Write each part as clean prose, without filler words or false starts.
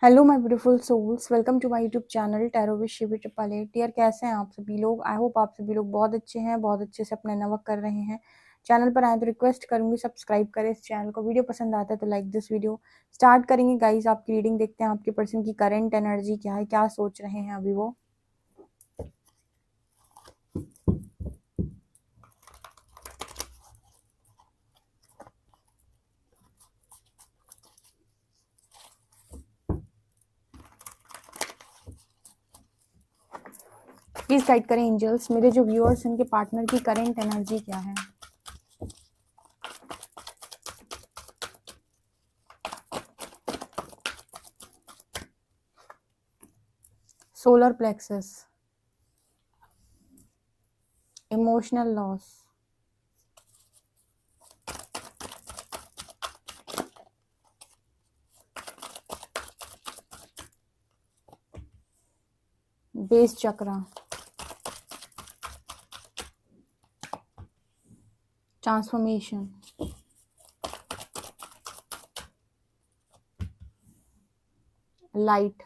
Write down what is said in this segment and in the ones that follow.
Hello my beautiful souls, welcome to my YouTube channel tarot with Shivi triple eight. यार कैसे हैं आप सभी लोग? आई होप आप सभी लोग बहुत अच्छे हैं, बहुत अच्छे से अपना वर्क कर रहे हैं। चैनल पर आए तो रिक्वेस्ट करूंगी सब्सक्राइब करें इस चैनल को। वीडियो पसंद आता है तो लाइक दिस वीडियो। स्टार्ट करेंगे गाइस, आपकी रीडिंग देखते हैं आपके पर्सन की करंट एनर्जी क्या है, क्या सोच रहे हैं अभी वो। प्लीज गाइड करें एंजल्स, मेरे जो व्यूअर्स इनके पार्टनर की करंट एनर्जी क्या है। Solar plexus, emotional loss, base chakra, transformation, light,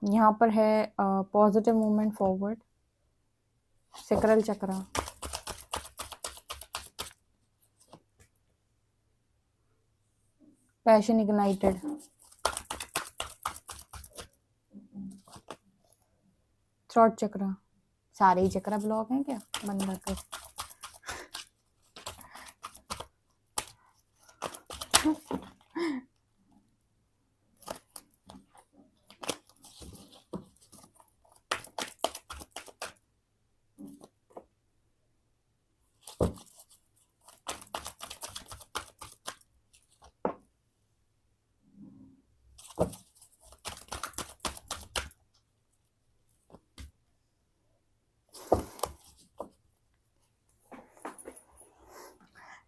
यहाँ पर है positive movement forward, sacral chakra, passion ignited, throat chakra. सारे ही चक्रा ब्लॉक हैं क्या? बंद कर।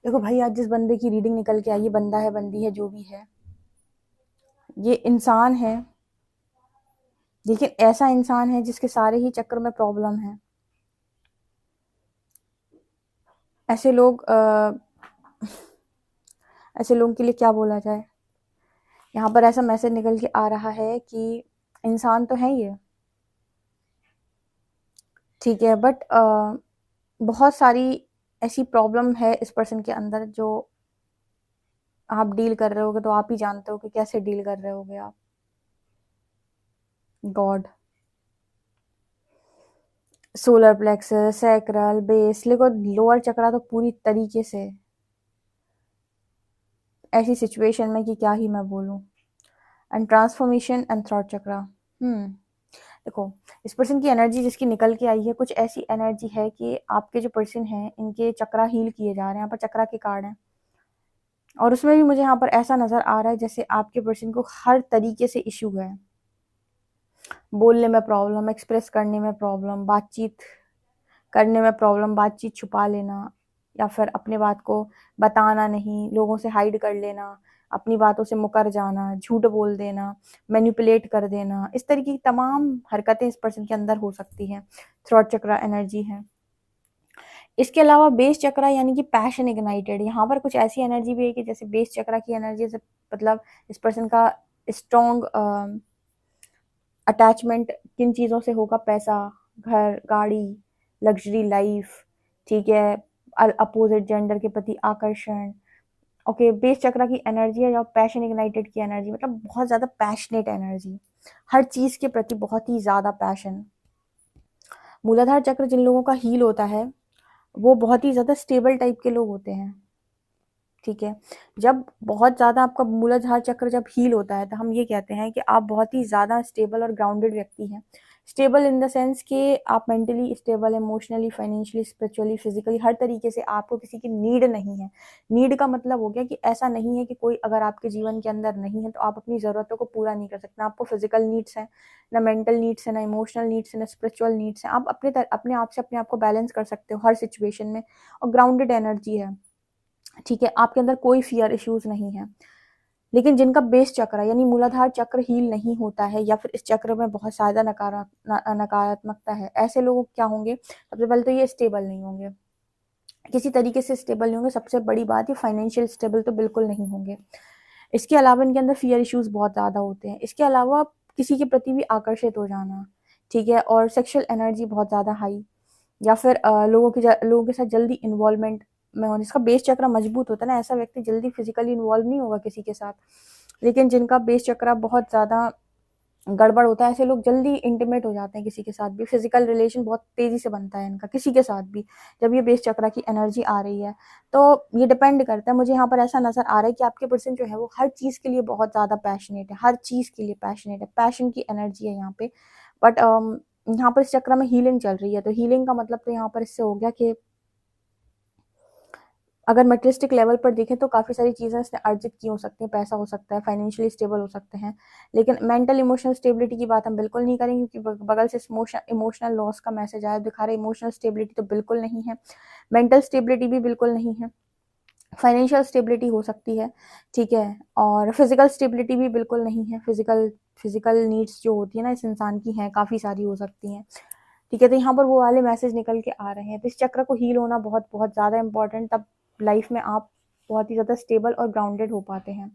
देखो भाई, आज जिस बंदे की रीडिंग निकल के आई, ये बंदा है, बंदी है, जो भी है, ये इंसान है, लेकिन ऐसा इंसान है जिसके सारे ही चक्र में प्रॉब्लम है। ऐसे लोग ऐसे लोगों के लिए क्या बोला जाए। यहाँ पर ऐसा मैसेज निकल के आ रहा है कि इंसान तो है ये, ठीक है, बट बहुत सारी ऐसी प्रॉब्लम है इस पर्सन के अंदर जो आप डील कर रहे होगे, तो आप ही जानते हो कि कैसे डील कर रहे होगे आप। God, solar plexus, sacral, base, देखो लोअर चक्रा तो पूरी तरीके से ऐसी सिचुएशन में कि क्या ही मैं बोलूं। एंड ट्रांसफॉर्मेशन एंड थ्रॉट चक्रा। देखो, इस पर्सन की एनर्जी जिसकी निकल के आई है, कुछ ऐसी एनर्जी है कि आपके जो पर्सन हैं इनके चक्रा हील किए जा रहे हैं। यहाँ पर चक्रा के कार्ड हैं, और उसमें भी मुझे यहाँ पर ऐसा नजर आ रहा है जैसे आपके पर्सन को हर तरीके से इश्यू है। बोलने में प्रॉब्लम, एक्सप्रेस करने में प्रॉब्लम, बातचीत करने में प्रॉब्लम, बातचीत छुपा लेना, या फिर अपने बात को बताना नहीं, लोगों से हाइड कर लेना, अपनी बातों से मुकर जाना, झूठ बोल देना, मैनिपुलेट कर देना, इस तरीके की तमाम हरकतें इस पर्सन के अंदर हो सकती हैं। थ्रॉट चक्रा एनर्जी है। इसके अलावा बेस चक्रा यानी कि पैशन इग्नाइटेड, यहाँ पर कुछ ऐसी एनर्जी भी है कि जैसे बेस चक्रा की एनर्जी से मतलब इस पर्सन का स्ट्रॉन्ग अटैचमेंट किन चीज़ों से होगा? पैसा, घर, गाड़ी, लग्जरी लाइफ, ठीक है, अपोजिट जेंडर के प्रति आकर्षण। ओके, बेस चक्रा की एनर्जी है, या पैशन इग्नाइटेड की एनर्जी, मतलब बहुत ज़्यादा पैशनेट एनर्जी, हर चीज़ के प्रति बहुत ही ज़्यादा पैशन। मूलाधार चक्र जिन लोगों का हील होता है वो बहुत ही ज़्यादा स्टेबल टाइप के लोग होते हैं, ठीक है। जब बहुत ज़्यादा आपका मूलाधार चक्र जब हील होता है तो हम ये कहते हैं कि आप बहुत ही ज़्यादा स्टेबल और ग्राउंडेड व्यक्ति हैं। स्टेबल इन द सेंस कि आप mentally stable, emotionally, financially, spiritually, physically, हर तरीके से आपको किसी की नीड नहीं है। नीड का मतलब हो गया कि ऐसा नहीं है कि कोई अगर आपके जीवन के अंदर नहीं है तो आप अपनी ज़रूरतों को पूरा नहीं कर सकते। आपको फिजिकल नीड्स हैं, ना मेंटल नीड्स है, ना इमोशनल नीड्स है, ना स्पिरिचुअल नीड्स हैं। आप अपने आप से अपने आप को बैलेंस कर सकते हो हर सिचुएशन में, और ग्राउंडेड एनर्जी है, ठीक है। आपके अंदर कोई फियर इश्यूज नहीं है। लेकिन जिनका बेस चक्र यानी मूलाधार चक्र हील नहीं होता है या फिर इस चक्र में बहुत ज़्यादा नकारात्मकता है, ऐसे लोग क्या होंगे, सबसे पहले तो ये स्टेबल नहीं होंगे, किसी तरीके से स्टेबल नहीं होंगे। सबसे बड़ी बात, ये फाइनेंशियल स्टेबल तो बिल्कुल नहीं होंगे। इसके अलावा इनके अंदर फियर इश्यूज बहुत ज़्यादा होते हैं। इसके अलावा किसी के प्रति भी आकर्षित हो जाना, ठीक है, और सेक्सुअल एनर्जी बहुत ज़्यादा हाई, या फिर लोगों के साथ जल्दी इन्वॉल्वमेंट में होने। जिसका बेस चक्र मजबूत होता है ना, ऐसा व्यक्ति जल्दी फिजिकली इन्वॉल्व नहीं होगा किसी के साथ। लेकिन जिनका बेस चक्र बहुत ज़्यादा गड़बड़ होता है, ऐसे लोग जल्दी इंटीमेट हो जाते हैं किसी के साथ भी, फिजिकल रिलेशन बहुत तेजी से बनता है इनका किसी के साथ भी, जब ये बेस चक्र की एनर्जी आ रही है। तो ये डिपेंड करता है, मुझे यहाँ पर ऐसा नजर आ रहा है कि आपके पर्सन जो है वो हर चीज़ के लिए बहुत ज़्यादा पैशनेट है, हर चीज़ के लिए पैशनेट है, पैशन की एनर्जी है यहाँ पे। बट यहाँ पर इस चक्र में हीलिंग चल रही है, तो हीलिंग का मतलब तो यहाँ पर इससे हो गया कि अगर मटेरियलिस्टिक लेवल पर देखें तो काफ़ी सारी चीज़ें इसने अर्जित की हो सकती हैं, पैसा हो सकता है, फाइनेंशियली स्टेबल हो सकते हैं। लेकिन मेंटल इमोशनल स्टेबिलिटी की बात हम बिल्कुल नहीं करेंगे, क्योंकि बगल से इमोशनल लॉस का मैसेज आया, दिखा रहे इमोशनल स्टेबिलिटी तो बिल्कुल नहीं है, मेंटल स्टेबिलिटी भी बिल्कुल नहीं है, फाइनेंशियल स्टेबिलिटी हो सकती है, ठीक है, और फिजिकल स्टेबिलिटी भी बिल्कुल नहीं है। फिजिकल नीड्स जो होती है ना इस इंसान की, हैं काफ़ी सारी हो सकती हैं, ठीक है। तो यहाँ पर वो वाले मैसेज निकल के आ रहे हैं। तो इस चक्र को हील होना बहुत बहुत ज़्यादा इंपॉर्टेंट, तब लाइफ में आप बहुत ही ज़्यादा स्टेबल और ग्राउंडेड हो पाते हैं,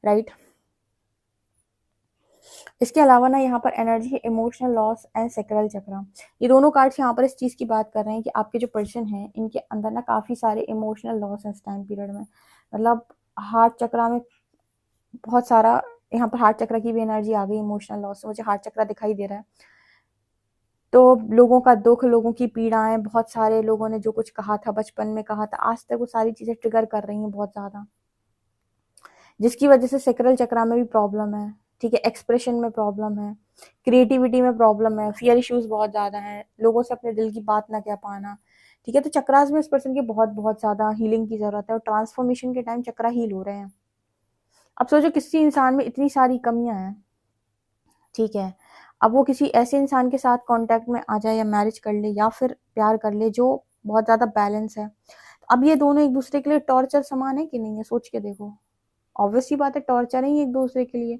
राइट। इसके अलावा ना यहाँ पर energy, emotional loss and sacral चक्र, ये दोनों कार्ड्स यहाँ पर इस चीज़ की बात कर रहे हैं कि आपके जो पर्सन हैं इनके अंदर ना काफ़ी सारे इमोशनल लॉस है इस टाइम पीरियड में। मतलब हार्ट चक्र में बहुत सारा, यहाँ पर हार्ट चक्र की भी एनर्जी आ गई, इमोशनल लॉस से मुझे हार्ट चक्र दिखाई दे रहा है। तो लोगों का दुख, लोगों की पीड़ाएं, बहुत सारे लोगों ने जो कुछ कहा था बचपन में कहा था, आज तक वो सारी चीज़ें ट्रिगर कर रही हैं बहुत ज़्यादा, जिसकी वजह से सेक्रल चक्र में भी प्रॉब्लम है, ठीक है, एक्सप्रेशन में प्रॉब्लम है, क्रिएटिविटी में प्रॉब्लम है, फियर इश्यूज बहुत ज़्यादा हैं, लोगों से अपने दिल की बात ना कह पाना, ठीक है। तो चक्रास में इस पर्सन की बहुत बहुत ज़्यादा हीलिंग की ज़रूरत है, और ट्रांसफॉर्मेशन के टाइम चक्रा हील हो रहे हैं। अब सोचो किसी इंसान में इतनी सारी कमियां हैं, ठीक है, अब वो किसी ऐसे इंसान के साथ कांटेक्ट में आ जाए या मैरिज कर ले या फिर प्यार कर ले जो बहुत ज़्यादा बैलेंस है, अब ये दोनों एक दूसरे के लिए टॉर्चर समान है कि नहीं है, सोच के देखो। ऑब्वियस सी बात है, टॉर्चर ही एक दूसरे के लिए,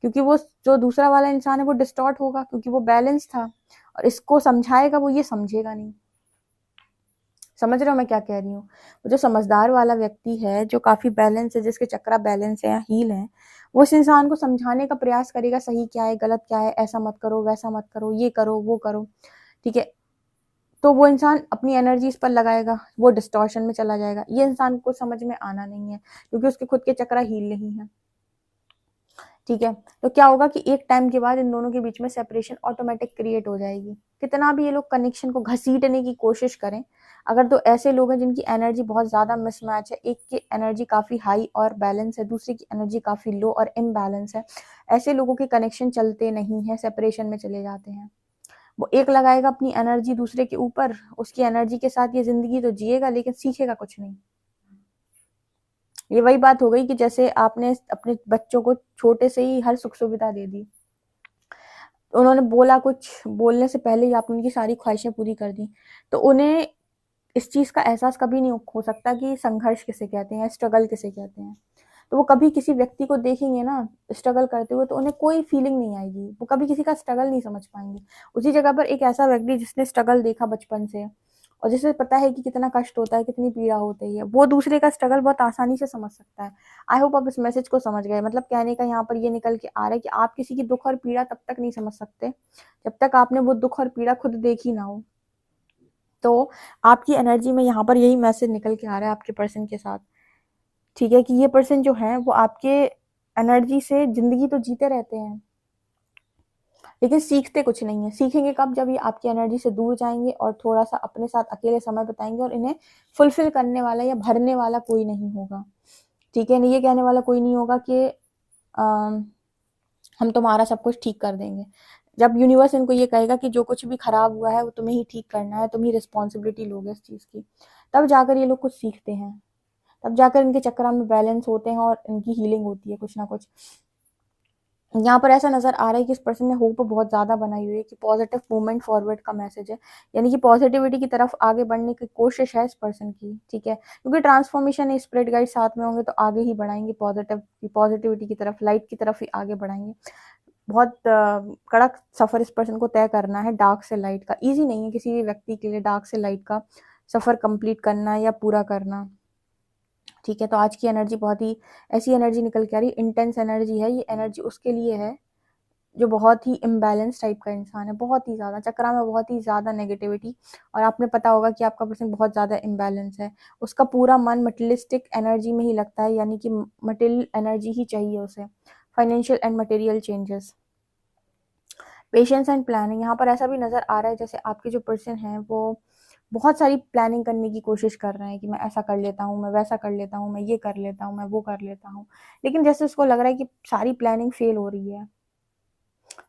क्योंकि वो जो दूसरा वाला इंसान है वो डिस्टॉर्ट होगा, क्योंकि वो बैलेंस था, और इसको समझाएगा वो ये समझेगा नहीं। समझ रहे हो मैं क्या कह रही हूँ। वो जो समझदार वाला व्यक्ति है, जो काफी बैलेंस है, जिसके चक्रा बैलेंस है या हील है, वो इस इंसान को समझाने का प्रयास करेगा, सही क्या है, गलत क्या है, ऐसा मत करो, वैसा मत करो, ये करो, वो करो, ठीक है। तो वो इंसान अपनी एनर्जी इस पर लगाएगा, वो डिस्टॉर्शन में चला जाएगा। ये इंसान को समझ में आना नहीं है, क्योंकि उसके खुद के चक्रा हील नहीं है, ठीक है। तो क्या होगा कि एक टाइम के बाद इन दोनों के बीच में सेपरेशन ऑटोमेटिक क्रिएट हो जाएगी, कितना भी ये लोग कनेक्शन को घसीटने की कोशिश करें। अगर तो ऐसे लोग हैं जिनकी एनर्जी बहुत ज़्यादा मिसमैच है, एक की एनर्जी काफ़ी हाई और बैलेंस है, दूसरे की एनर्जी काफ़ी लो और इम्बैलेंस है, ऐसे लोगों के कनेक्शन चलते नहीं है, सेपरेशन में चले जाते हैं। वो एक लगाएगा अपनी एनर्जी दूसरे के ऊपर, उसकी एनर्जी के साथ ये ज़िंदगी तो जिएगा लेकिन सीखेगा कुछ नहीं। ये वही बात हो गई कि जैसे आपने अपने बच्चों को छोटे से ही हर सुख सुविधा दे दी, उन्होंने बोला कुछ, बोलने से पहले ही आपने उनकी सारी ख्वाहिशें पूरी कर दी, तो उन्हें इस चीज़ का एहसास कभी नहीं हो सकता कि संघर्ष किसे कहते हैं, स्ट्रगल किसे कहते हैं। तो वो कभी किसी व्यक्ति को देखेंगे ना स्ट्रगल करते हुए, तो उन्हें कोई फीलिंग नहीं आएगी, वो कभी किसी का स्ट्रगल नहीं समझ पाएंगे। उसी जगह पर एक ऐसा व्यक्ति जिसने स्ट्रगल देखा बचपन से, और जिसे पता है कि कितना कष्ट होता है, कितनी पीड़ा होती है, वो दूसरे का स्ट्रगल बहुत आसानी से समझ सकता है। आई होप आप इस मैसेज को समझ गए। मतलब कहने का यहाँ पर ये निकल के आ रहा है कि आप किसी की दुख और पीड़ा तब तक नहीं समझ सकते जब तक आपने वो दुख और पीड़ा खुद देखी ना हो। तो आपकी एनर्जी में यहाँ पर यही मैसेज निकल के आ रहा है आपके पर्सन के साथ, ठीक है, कि ये पर्सन जो है वो आपके एनर्जी से जिंदगी तो जीते रहते हैं, लेकिन सीखते कुछ नहीं है। सीखेंगे कब, जब ये आपकी एनर्जी से दूर जाएंगे और थोड़ा सा अपने साथ अकेले समय बिताएंगे, और इन्हें फुलफिल करने वाला या भरने वाला कोई नहीं होगा, ठीक है। ये कहने वाला कोई नहीं होगा कि हम तुम्हारा सब कुछ ठीक कर देंगे। जब यूनिवर्स इनको ये कहेगा कि जो कुछ भी खराब हुआ है वो तुम्हें ही ठीक करना है, तुम ही रिस्पॉन्सिबिलिटी लोगे इस चीज़ की, तब जाकर ये लोग कुछ सीखते हैं, तब जाकर इनके चक्र में बैलेंस होते हैं और इनकी हीलिंग होती है कुछ ना कुछ। यहाँ पर ऐसा नज़र आ रहा है कि इस पर्सन ने होप बहुत ज़्यादा बनाई हुई है कि पॉजिटिव मूवमेंट फॉरवर्ड का मैसेज है, यानी कि पॉजिटिविटी की तरफ आगे बढ़ने की कोशिश है इस पर्सन की, ठीक है, क्योंकि ट्रांसफॉर्मेशन है, स्पिरिट गाइड साथ में होंगे तो आगे ही बढ़ाएंगे, पॉजिटिविटी की तरफ, लाइट की तरफ ही आगे बढ़ाएंगे। बहुत कड़क सफ़र इस पर्सन को तय करना है डार्क से लाइट का। ईजी नहीं है किसी भी व्यक्ति के लिए डार्क से लाइट का सफ़र कंप्लीट करना या पूरा करना, ठीक है। तो आज की एनर्जी बहुत ही ऐसी एनर्जी निकल के आ रही है, इंटेंस एनर्जी है ये। एनर्जी उसके लिए है जो बहुत ही इम्बैलेंस टाइप का इंसान है, बहुत ही ज़्यादा चक्रा में, बहुत ही ज़्यादा नेगेटिविटी। और आपने पता होगा कि आपका पर्सन बहुत ज़्यादा इम्बैलेंस है, उसका पूरा मन मटेरियलिस्टिक एनर्जी में ही लगता है, यानी कि मटेरियल एनर्जी ही चाहिए उसे, financial and material changes, patience and planning. यहाँ पर ऐसा भी नज़र आ रहा है जैसे आपके जो पर्सन है वो बहुत सारी प्लानिंग करने की कोशिश कर रहे हैं कि मैं ऐसा कर लेता हूँ, मैं वैसा कर लेता हूँ, मैं ये कर लेता हूँ, मैं वो कर लेता हूँ, लेकिन जैसे उसको लग रहा है कि सारी प्लानिंग फेल हो रही है।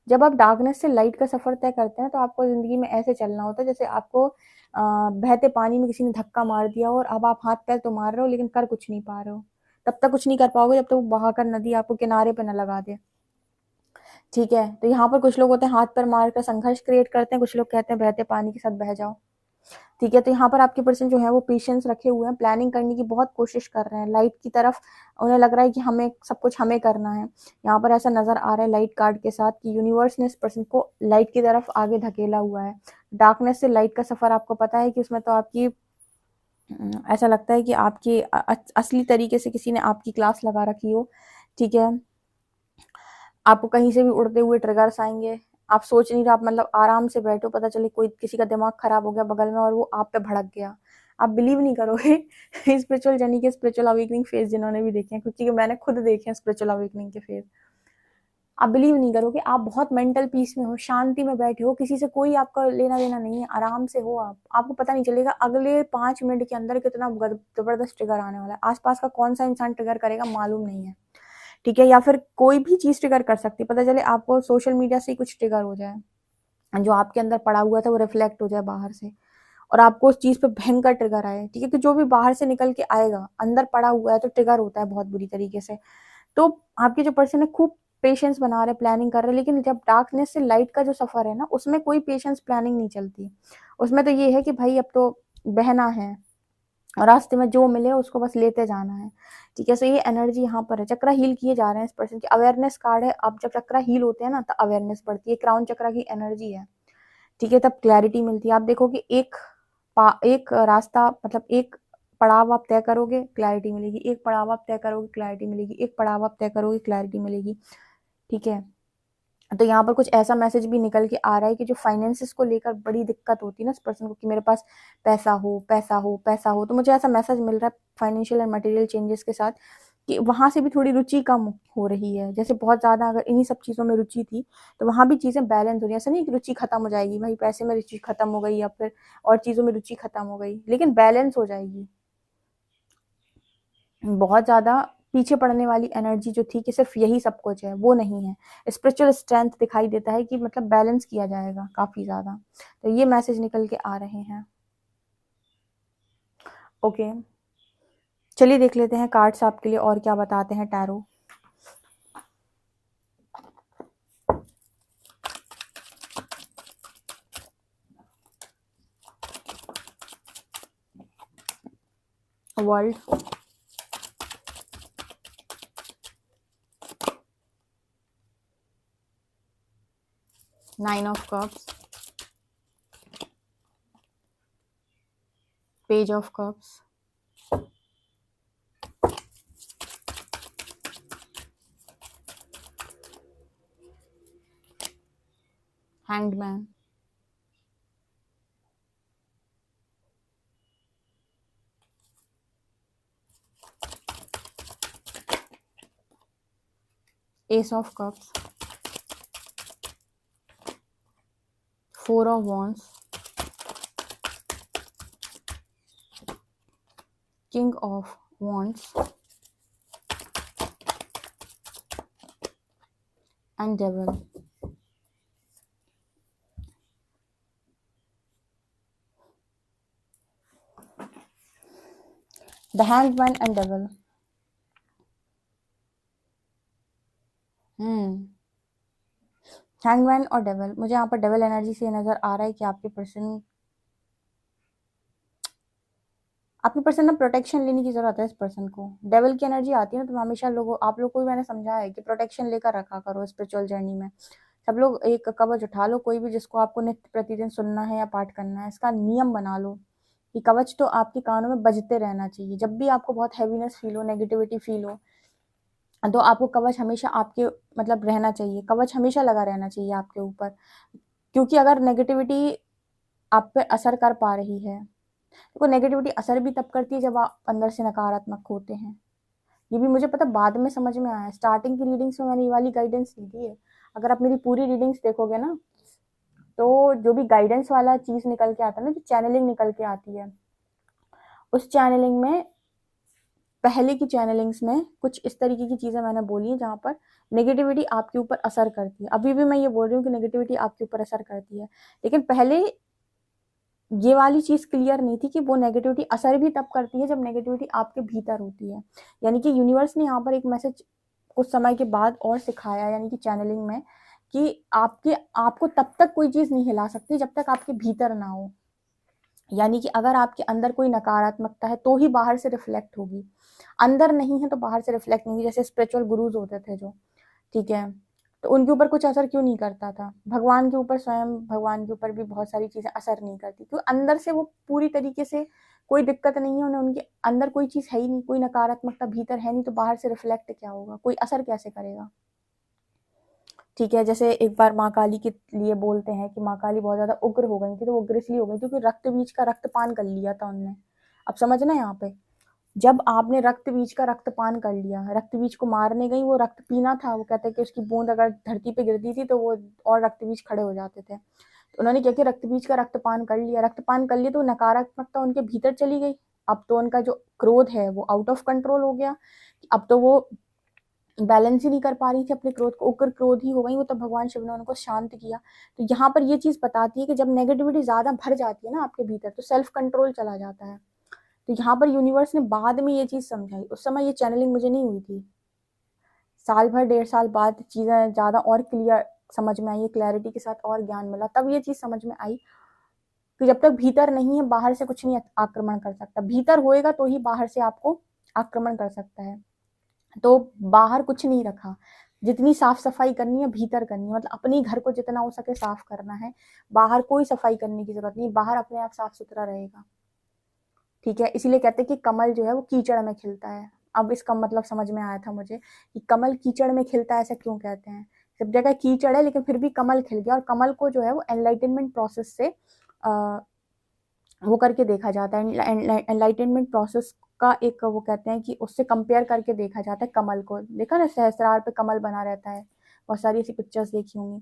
जब आप डार्कनेस से लाइट का सफ़र तय करते हैं तो आपको ज़िंदगी में ऐसे चलना होता है जैसे आपको बहते पानी में किसी ने धक्का मार दिया और अब आप हाथ पैर तो मार रहे हो लेकिन कर कुछ नहीं पा रहे हो। तब तक कुछ नहीं कर पाओगे जब तक वो बहाकर नदी आपको किनारे पे न लगा दे, ठीक है। तो यहाँ पर कुछ लोग होते हैं हाथ पैर मार कर संघर्ष क्रिएट करते हैं, कुछ लोग कहते हैं बहते पानी के साथ बह जाओ, ठीक है। तो यहाँ पर आपके पर्सन जो है वो पेशेंस रखे हुए हैं, प्लानिंग करने की बहुत कोशिश कर रहे हैं लाइट की तरफ। उन्हें लग रहा है कि हमें सब कुछ हमें करना है। यहाँ पर ऐसा नज़र आ रहा है लाइट कार्ड के साथ कि यूनिवर्स ने इस पर्सन को लाइट की तरफ आगे धकेला हुआ है। डार्कनेस से लाइट का सफ़र आपको पता है कि उसमें तो आपकी ऐसा लगता है कि आपकी असली तरीके से किसी ने आपकी क्लास लगा रखी हो, ठीक है। आपको कहीं से भी उड़ते हुए ट्रिगर्स आएंगे, आप सोच नहीं रहे, आप मतलब आराम से बैठो, पता चले कोई किसी का दिमाग खराब हो गया बगल में और वो आप पे भड़क गया, आप बिलीव नहीं करोगे। स्पिरिचुअल जर्नी के स्पिरिचुअल अवेकनिंग फेज जिन्होंने भी देखे हैं, क्योंकि मैंने खुद देखे हैं स्पिरिचुअल अवेकनिंग के फेज, आप बिलीव नहीं करोगे, आप बहुत मेंटल पीस में हो, शांति में बैठे हो, किसी से कोई आपका लेना देना नहीं है, आराम से हो आप, आपको पता नहीं चलेगा अगले 5 मिनट के अंदर कितना जबरदस्त ट्रिगर आने वाला है। आसपास का कौन सा इंसान ट्रिगर करेगा मालूम नहीं है, ठीक है, या फिर कोई भी चीज़ ट्रिगर कर सकती है, पता चले आपको सोशल मीडिया से ही कुछ ट्रिगर हो जाए, जो आपके अंदर पड़ा हुआ था वो रिफ्लेक्ट हो जाए बाहर से और आपको उस चीज़ पे भयंकर ट्रिगर आए, ठीक है। कि जो भी बाहर से निकल के आएगा अंदर पड़ा हुआ है तो ट्रिगर होता है बहुत बुरी तरीके से। तो आपके जो पर्सन है खूब पेशेंस बना रहे, प्लानिंग कर रहे, लेकिन जब डार्कनेस से लाइट का जो सफर है ना उसमें कोई पेशेंस प्लानिंग नहीं चलती। उसमें तो ये है कि भाई अब तो बहना है और रास्ते में जो मिले उसको बस लेते जाना है, ठीक है। सो ये एनर्जी यहाँ पर है, चक्रा हील किए जा रहे हैं इस पर्सन की, अवेयरनेस कार्ड है। अब जब चक्रा हील होते हैं ना तो अवेयरनेस बढ़ती है, क्राउन चक्रा की एनर्जी है, ठीक है, तब क्लैरिटी मिलती है। आप देखोगे एक रास्ता, मतलब एक पड़ाव आप तय करोगे क्लैरिटी मिलेगी, एक पड़ाव आप तय करोगे क्लैरिटी मिलेगी, एक पड़ाव आप तय करोगे क्लैरिटी मिलेगी, ठीक है। तो यहाँ पर कुछ ऐसा मैसेज भी निकल के आ रहा है कि जो फाइनेंसेस को लेकर बड़ी दिक्कत होती है ना इस पर्सन को कि मेरे पास पैसा हो, पैसा हो, पैसा हो, तो मुझे ऐसा मैसेज मिल रहा है फाइनेंशियल एंड मटेरियल चेंजेस के साथ कि वहाँ से भी थोड़ी रुचि कम हो रही है। जैसे बहुत ज़्यादा अगर इन्हीं सब चीज़ों में रुचि थी तो वहाँ भी चीज़ें बैलेंस हो रही है। ऐसा नहीं कि रुचि खत्म हो जाएगी, भाई पैसे में रुचि खत्म हो गई या फिर और चीज़ों में रुचि खत्म हो गई, लेकिन बैलेंस हो जाएगी। बहुत ज़्यादा पीछे पड़ने वाली एनर्जी जो थी कि सिर्फ यही सब कुछ है, वो नहीं है। स्पिरिचुअल स्ट्रेंथ दिखाई देता है कि मतलब बैलेंस किया जाएगा काफ़ी ज़्यादा। तो ये मैसेज निकल के आ रहे हैं। ओके, चलिए देख लेते हैं कार्ड्स आपके लिए और क्या बताते हैं tarot. World, 9 of cups, page of cups, hanged man, S of cups, 4 of wands, king of wands and devil. The hanged man and devil. Hangman और डेविल, मुझे यहाँ पर डेविल एनर्जी से नजर आ रहा है कि आपके पर्सन ना प्रोटेक्शन लेने की जरूरत है इस पर्सन को। डेविल की एनर्जी आती है ना, तो हमेशा लोगों आप लोग को भी मैंने समझाया है कि प्रोटेक्शन लेकर रखा करो स्पिरिचुअल जर्नी में। सब लोग एक कवच उठा लो, कोई भी जिसको आपको नित्य प्रतिदिन सुनना है या पाठ करना है, इसका नियम बना लो कि कवच तो आपके कानों में बजते रहना चाहिए। जब भी आपको बहुत हैवीनेस फील हो, नेगेटिविटी फील हो, तो आपको कवच हमेशा आपके मतलब रहना चाहिए, कवच हमेशा लगा रहना चाहिए आपके ऊपर। क्योंकि अगर नेगेटिविटी आप पे असर कर पा रही है, तो नेगेटिविटी असर भी तब करती है जब आप अंदर से नकारात्मक होते हैं। ये भी मुझे पता बाद में समझ में आया, स्टार्टिंग की रीडिंग्स में मैंने ये वाली गाइडेंस दी थी। अगर आप मेरी पूरी रीडिंग्स देखोगे ना, तो जो भी गाइडेंस वाला चीज निकल के आता है ना, जो चैनलिंग निकल के आती है, उस चैनलिंग में पहले की चैनलिंग्स में कुछ इस तरीके की चीजें मैंने बोली है जहां पर नेगेटिविटी आपके ऊपर असर करती है। अभी भी मैं ये बोल रही हूँ कि नेगेटिविटी आपके ऊपर असर करती है, लेकिन पहले ये वाली चीज क्लियर नहीं थी कि वो नेगेटिविटी असर भी तब करती है जब नेगेटिविटी आपके भीतर होती है। यानी कि यूनिवर्स ने यहाँ पर एक मैसेज कुछ समय के बाद और सिखाया, यानी कि चैनलिंग में, कि आपको तब तक कोई चीज नहीं हिला सकती जब तक आपके भीतर ना हो। यानी कि अगर आपके अंदर कोई नकारात्मकता है तो ही बाहर से रिफ्लेक्ट होगी, अंदर नहीं है तो बाहर से रिफ्लेक्ट नहीं होगी। जैसे स्पिरिचुअल गुरुज होते थे जो, ठीक है, तो उनके ऊपर कुछ असर क्यों नहीं करता था? भगवान के ऊपर, स्वयं भगवान के ऊपर भी बहुत सारी चीजें असर नहीं करती, क्योंकि अंदर से वो पूरी तरीके से कोई दिक्कत नहीं है उन्हें, उनके अंदर कोई चीज है ही नहीं, कोई नकारात्मकता भीतर है नहीं, तो बाहर से रिफ्लेक्ट क्या होगा, कोई असर कैसे करेगा? ठीक है, जैसे एक बार माँ काली के लिए बोलते हैं कि माँ काली बहुत ज्यादा उग्र हो गई थी, तो वो उग्र इसलिए हो गई थी क्योंकि रक्त बीज का रक्तपान कर लिया था उनने। अब समझना यहाँ पे, जब आपने रक्त बीज का रक्तपान कर लिया, रक्त बीज को मारने गई, वो रक्त पीना था, वो कहते हैं कि उसकी बूंद अगर धरती पे गिरती थी तो वो और रक्त बीज खड़े हो जाते थे। तो उन्होंने क्या किया, रक्त बीज का रक्तपान कर लिया, रक्तपान कर लिया तो नकारात्मकता उनके भीतर चली गई। अब तो उनका जो क्रोध है वो आउट ऑफ कंट्रोल हो गया, अब तो वो बैलेंस ही नहीं कर पा रही थी अपने क्रोध को, उग्र क्रोध ही हो गई वो। तब भगवान शिव ने उनको शांत किया। तो यहाँ पर ये चीज बताती है कि जब नेगेटिविटी ज्यादा भर जाती है ना आपके भीतर, तो सेल्फ कंट्रोल चला जाता है। तो यहाँ पर यूनिवर्स ने बाद में ये चीज समझाई, उस समय ये चैनलिंग मुझे नहीं हुई थी। साल भर, 1.5 साल बाद चीजें ज्यादा और क्लियर समझ में आई, क्लैरिटी के साथ और ज्ञान मिला, तब ये चीज समझ में आई कि जब तक भीतर नहीं है बाहर से कुछ नहीं आक्रमण कर सकता। भीतर होएगा तो ही बाहर से आपको आक्रमण कर सकता है। तो बाहर कुछ नहीं रखा, जितनी साफ सफाई करनी है भीतर करनी है, मतलब अपने घर को जितना हो सके साफ करना है, बाहर कोई सफाई करने की जरूरत नहीं, बाहर अपने आप साफ सुथरा रहेगा। ठीक है, इसीलिए कहते हैं कि कमल जो है वो कीचड़ में खिलता है। अब इसका मतलब समझ में आया था मुझे कि कमल कीचड़ में खिलता है, ऐसा क्यों कहते हैं। सब जगह कीचड़ है लेकिन फिर भी कमल खिल गया, और कमल को जो है वो एनलाइटनमेंट प्रोसेस से वो करके देखा जाता है। एनलाइटनमेंट प्रोसेस का एक वो कहते हैं कि उससे कंपेयर करके देखा जाता है कमल को। देखा ना, सहस्त्रार पे कमल बना रहता है, बहुत सारी ऐसी पिक्चर्स देखी होंगी।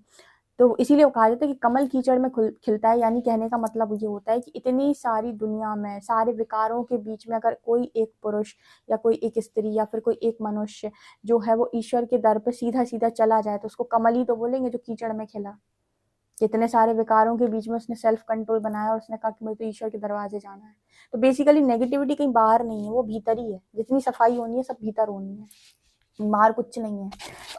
तो इसीलिए वो कहा जाता है कि कमल कीचड़ में खिलता है। यानी कहने का मतलब ये होता है कि इतनी सारी दुनिया में सारे विकारों के बीच में अगर कोई एक पुरुष या कोई एक स्त्री या फिर कोई एक मनुष्य जो है वो ईश्वर के दर पे सीधा सीधा चला जाए, तो उसको कमल ही तो बोलेंगे जो कीचड़ में खिला। इतने सारे विकारों के बीच में उसने सेल्फ कंट्रोल बनाया और उसने कहा कि मुझे तो ईश्वर के दरवाजे जाना है। तो बेसिकली नेगेटिविटी कहीं बाहर नहीं है, वो भीतर ही है। जितनी सफाई होनी है सब भीतर होनी है, बाहर कुछ नहीं है।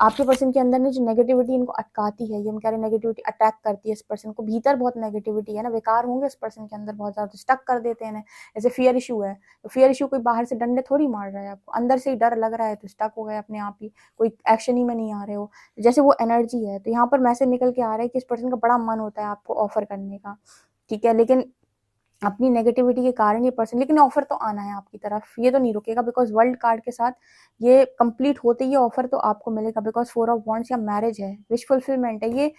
आपके पर्सन के अंदर ने जो नेगेटिविटी इनको अटकाती है, ये हम कह रहे हैं नेगेटिविटी अटैक करती है इस पर्सन को। भीतर बहुत नेगेटिविटी है ना, विकार होंगे इस पर्सन के अंदर बहुत ज्यादा, स्टक कर देते हैं। जैसे फियर इशू है, तो फियर इशू कोई बाहर से डंडे थोड़ी मार रहा है आपको, अंदर से ही डर लग रहा है तो स्टक हो गए अपने आप ही, कोई एक्शन ही में नहीं आ रहे हो। जैसे वो एनर्जी है, तो यहाँ पर मैसेज निकल के आ रहा है कि इस पर्सन का बड़ा मन होता है आपको ऑफर करने का, ठीक है, लेकिन अपनी नेगेटिविटी के कारण ये पर्सन, लेकिन ऑफर तो आना है आपकी तरफ, ये तो नहीं रुकेगा, बिकॉज वर्ल्ड कार्ड के साथ ये कंप्लीट होते ही ऑफर तो आपको मिलेगा। बिकॉज 4 ऑफ वॉन्ड्स या मैरिज है, विश फुलफिलमेंट है ये।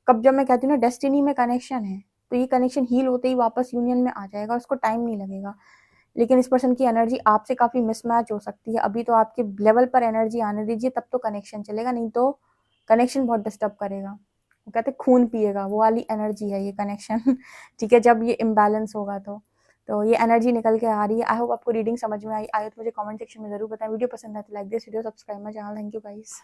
कब जब मैं कहती हूँ ना डेस्टिनी में कनेक्शन है, तो ये कनेक्शन हील होते ही वापस यूनियन में आ जाएगा, उसको टाइम नहीं लगेगा। लेकिन इस पर्सन की एनर्जी आपसे काफी मिसमैच हो सकती है अभी, तो आपके लेवल पर एनर्जी आने दीजिए, तब तो कनेक्शन चलेगा, नहीं तो कनेक्शन बहुत डिस्टर्ब करेगा। वो कहते खून पिएगा, वो वाली एनर्जी है ये कनेक्शन ठीक है, जब ये इम्बैलेंस होगा तो ये एनर्जी निकल के आ रही है। आई होप आपको रीडिंग समझ में आई। आए तो मुझे कमेंट सेक्शन में जरूर बताएं। वीडियो पसंद आए तो like this video, subscribe my channel. Thank you guys.